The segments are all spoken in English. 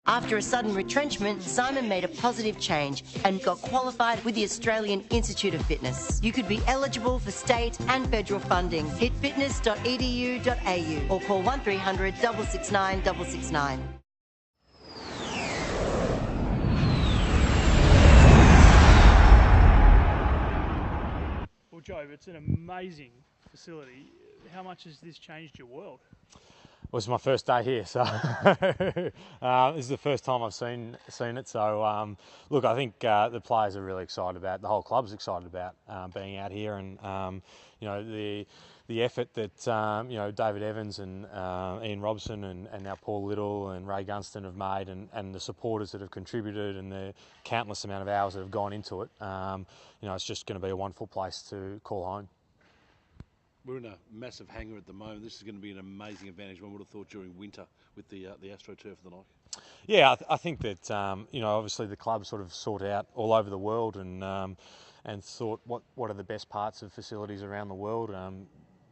After a sudden retrenchment, Simon made a positive change and got qualified with the Australian Institute of Fitness. You could be eligible for state and federal funding. Hit fitness.edu.au or call 1300 669 669. Well, Jobe, it's an amazing facility. How much has this changed your world? Well, it's my first day here, so this is the first time I've seen it. So, look, I think the players are really excited about it. The whole club's excited about being out here, and you know, the effort that you know, David Evans and Ian Robson and now Paul Little and Ray Gunston have made, and the supporters that have contributed, and the countless amount of hours that have gone into it. You know, it's just going to be a wonderful place to call home. We're in a massive hangar at the moment. This is going to be an amazing advantage. One would have thought during winter with the AstroTurf and the like. Yeah, I think that you know, obviously the club sort of sought out all over the world and thought what are the best parts of facilities around the world,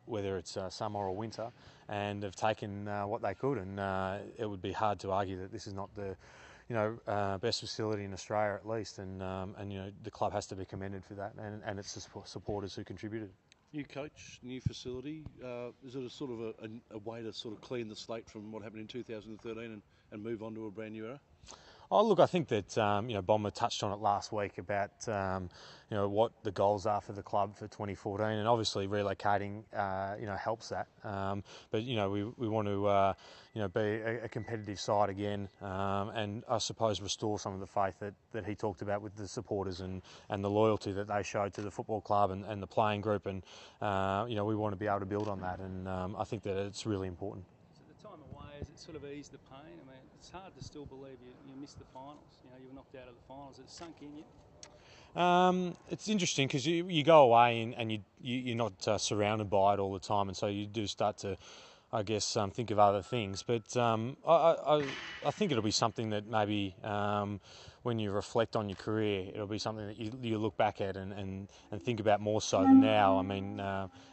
whether it's summer or winter, and have taken what they could. And it would be hard to argue that this is not the best facility in Australia, at least. And you know, the club has to be commended for that, and its supporters who contributed. New coach, new facility. Is it a sort of a way to sort of clean the slate from what happened in 2013 and move on to a brand new era? Oh, look, I think that you know, Bomber touched on it last week about you know, what the goals are for the club for 2014, and obviously relocating you know, helps that. But you know, we want to you know, be a competitive side again, and I suppose restore some of the faith that he talked about with the supporters and the loyalty that they showed to the football club and the playing group, and you know, we want to be able to build on that, and I think that it's really important. So the time away, has it sort of eased the pain? I mean, it's hard to still believe you missed the finals. You know, you were knocked out of the finals. Has it sunk in yet? It's interesting because you go away and you're not surrounded by it all the time, and so you do start to, I guess, think of other things. But I think it'll be something that maybe when you reflect on your career, it'll be something that you look back at and think about more so than now. I mean,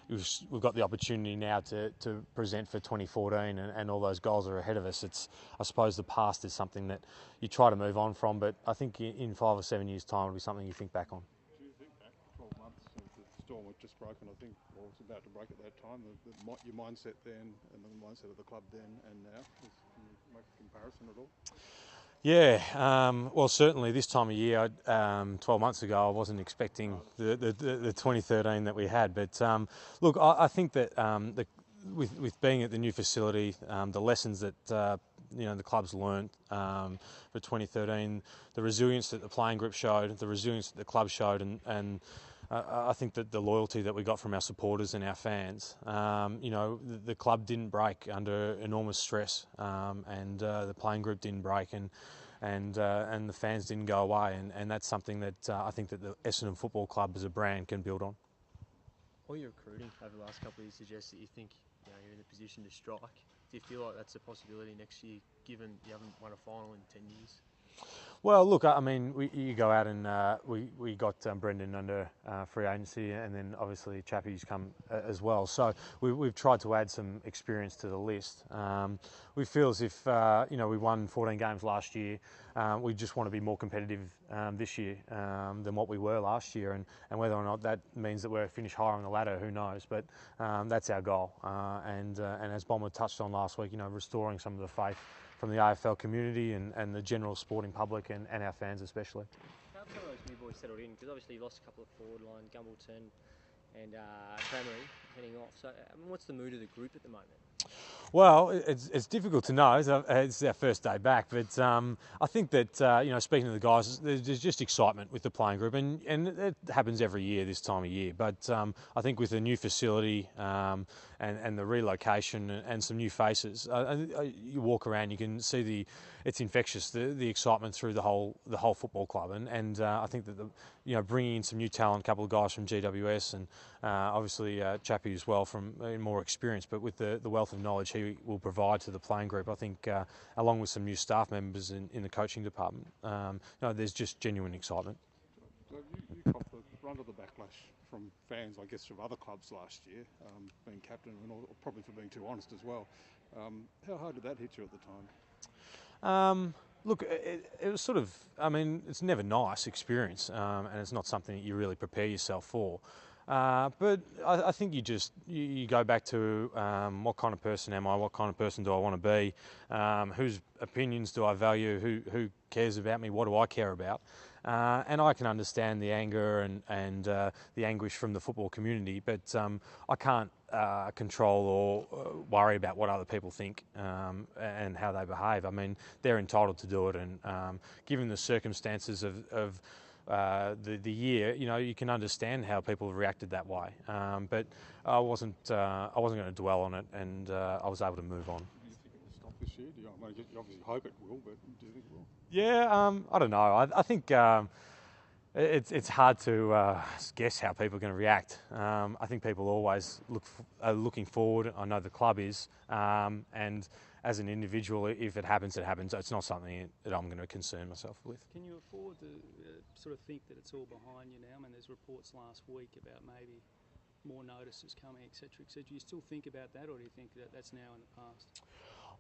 we've got the opportunity now to present for 2014, and all those goals are ahead of us. I suppose the past is something that you try to move on from, but I think in 5 or 7 years' time, it'll be something you think back on. Do you think back 12 months since the storm had just broken, I think, or was about to break at that time, your mindset then and the mindset of the club then and now? Can you make a comparison at all? Yeah, well, certainly this time of year, 12 months ago, I wasn't expecting the 2013 that we had. But look, I think that with being at the new facility, the lessons that you know, the club's learnt for 2013, the resilience that the playing group showed, the resilience that the club showed, and I think that the loyalty that we got from our supporters and our fans, you know, the club didn't break under enormous stress, and the playing group didn't break, and the fans didn't go away, and that's something that I think that the Essendon Football Club as a brand can build on. All your recruiting over the last couple of years suggests that you think, you know, you're in a position to strike. Do you feel like that's a possibility next year, given you haven't won a final in 10 years? Well, look, I mean, you go out and we got Brendan under free agency, and then obviously Chappie's come as well. So we've tried to add some experience to the list. We feel as if you know, we won 14 games last year. We just want to be more competitive this year than what we were last year, and whether or not that means that we're finished higher on the ladder, who knows? But that's our goal. And as Bomber touched on last week, you know, restoring some of the faith from the AFL community and the general sporting public and our fans especially. How have some of those new boys settled in? Because obviously you lost a couple of forward line, Gumbleton and Cremery heading off. So I mean, what's the mood of the group at the moment? Well, it's difficult to know. It's our first day back, but I think that you know, speaking to the guys, there's just excitement with the playing group, and it happens every year this time of year. But I think with the new facility and the relocation and some new faces, you walk around, you can see it's infectious, the excitement through the whole football club, and I think that you know, bringing in some new talent, a couple of guys from GWS, and obviously Chappie as well from more experience, but with the wealth of knowledge he will provide to the playing group, I think along with some new staff members in the coaching department, you know, there's just genuine excitement. So you copped the brunt of the backlash from fans, I guess, from other clubs last year, being captain, and probably for being too honest as well. How hard did that hit you at the time? Look, it was sort of, I mean, it's never nice experience, and it's not something that you really prepare yourself for. But I think you go back to what kind of person am I, what kind of person do I want to be, whose opinions do I value, who cares about me, what do I care about. And I can understand the anger and the anguish from the football community, but I can't control or worry about what other people think and how they behave. I mean, they're entitled to do it, and given the circumstances of the year, you can understand how people reacted that way. But I wasn't going to dwell on it, and I was able to move on. Do you think it will stop this year? You obviously hope it will, but do you think it will? Yeah, I don't know. I think it's hard to guess how people are going to react. I think people always are looking forward. I know the club is, and as an individual, if it happens, it happens. It's not something that I'm going to concern myself with. Can you afford to sort of think that it's all behind you now? I mean, there's reports last week about maybe more notices coming, etc., etc. Do you still think about that, or do you think that that's now in the past?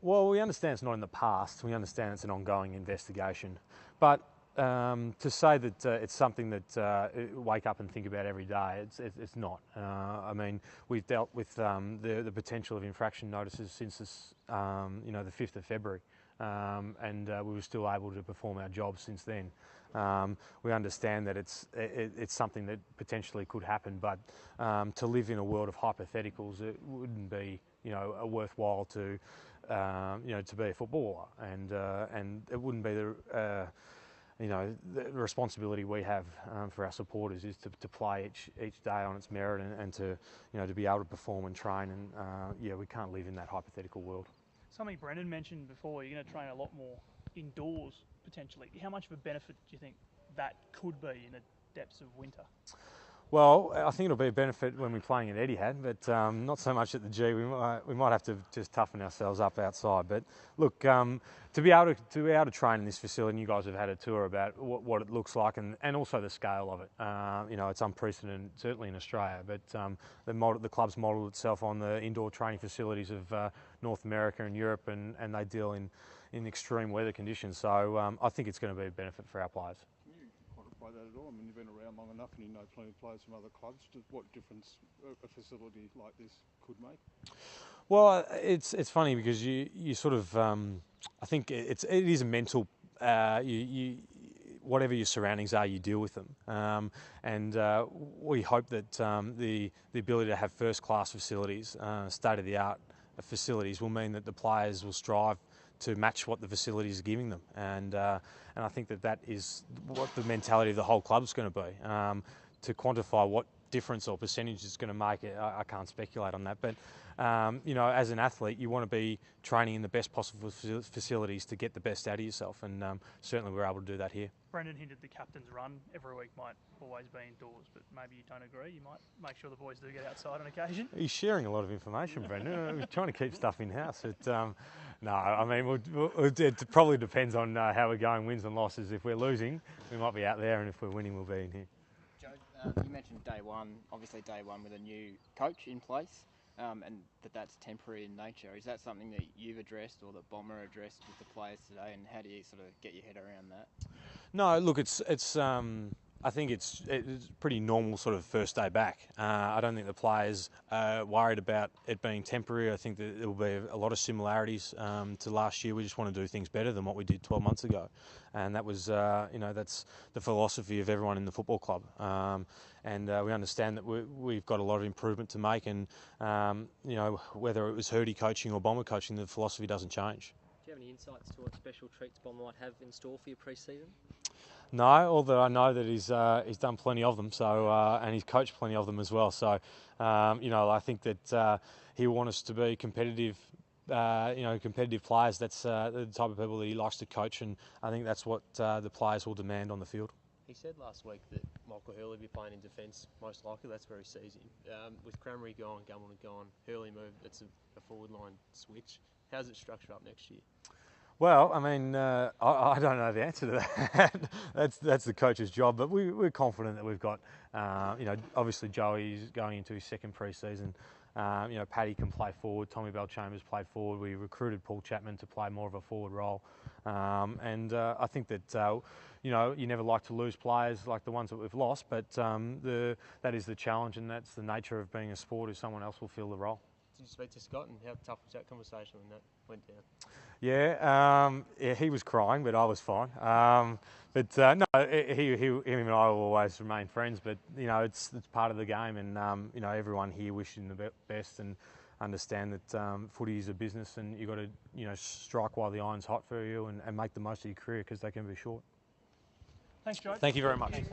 Well, we understand it's not in the past. We understand it's an ongoing investigation. But to say that it's something that wake up and think about every day, it's not. I mean, we've dealt with the potential of infraction notices since this, the 5th of February, and we were still able to perform our job since then. We understand that it's something that potentially could happen, but to live in a world of hypotheticals, it wouldn't be worthwhile to be a footballer, and it wouldn't be the responsibility we have for our supporters is to play each day on its merit and to be able to perform and train, and we can't live in that hypothetical world. Something Brendan mentioned before, you're going to train a lot more indoors potentially. How much of a benefit do you think that could be in the depths of winter? Well, I think it'll be a benefit when we're playing at Etihad, but not so much at the G. We might have to just toughen ourselves up outside. But look, to be able to train in this facility, and you guys have had a tour about what it looks like and also the scale of it. It's unprecedented, certainly in Australia. But the club's modelled itself on the indoor training facilities of North America and Europe, and they deal in extreme weather conditions. So I think it's going to be a benefit for our players. Quantify that at all? I mean, you've been around long enough and you know plenty of players from other clubs. What difference a facility like this could make? Well, it's funny because you sort of I think it is a mental whatever your surroundings are, you deal with them, and we hope that the ability to have first class facilities, state of the art facilities, will mean that the players will strive to match what the facilities are giving them, and I think that is what the mentality of the whole club is going to be. To quantify what difference or percentage it's going to make, I can't speculate on that. But as an athlete, you want to be training in the best possible facilities to get the best out of yourself, and certainly we're able to do that here. Brendan hinted the captain's run every week might always be indoors, but maybe you don't agree. You might make sure the boys do get outside on occasion. He's sharing a lot of information, Brendan. We're trying to keep stuff in-house. No, I mean, it probably depends on how we're going, wins and losses. If we're losing, we might be out there, and if we're winning, we'll be in here. Joe, you mentioned day one with a new coach in place, and that's temporary in nature. Is that something that you've addressed or that Bomber addressed with the players today, and how do you sort of get your head around that? No, look, I think it's pretty normal sort of first day back. I don't think the players are worried about it being temporary. I think that there will be a lot of similarities to last year. We just want to do things better than what we did 12 months ago. And that was, that's the philosophy of everyone in the football club. And we understand that we've got a lot of improvement to make. And, whether it was Hurdy coaching or Bomber coaching, the philosophy doesn't change. Do you have any insights to what special treats Bomber might have in store for your pre-season? No, although I know that he's done plenty of them, so and he's coached plenty of them as well. So, I think that he wants us to be competitive, competitive players. That's the type of people that he likes to coach, and I think that's what the players will demand on the field. He said last week that Michael Hurley will be playing in defence, most likely. That's where he sees him. With Cranberry gone, Gumbel gone, Hurley moved, it's a forward line switch. How's it structured up next year? Well, I mean, I don't know the answer to that. That's the coach's job, but we're confident that we've got, obviously Joey's going into his second pre-season. Paddy can play forward. Tommy Bell-Chambers played forward. We recruited Paul Chapman to play more of a forward role. I think that you know, you never like to lose players like the ones that we've lost, but that is the challenge, and that's the nature of being a sport. Is someone else will fill the role. Did you speak to Scott, and how tough was that conversation when that went down? Yeah, he was crying, but I was fine. No, him and I will always remain friends. But you know, it's part of the game, and you know, everyone here wishing the best and understand that footy is a business, and you've got to strike while the iron's hot for you, and make the most of your career because they can be short. Thanks, Joe. Thank you very much.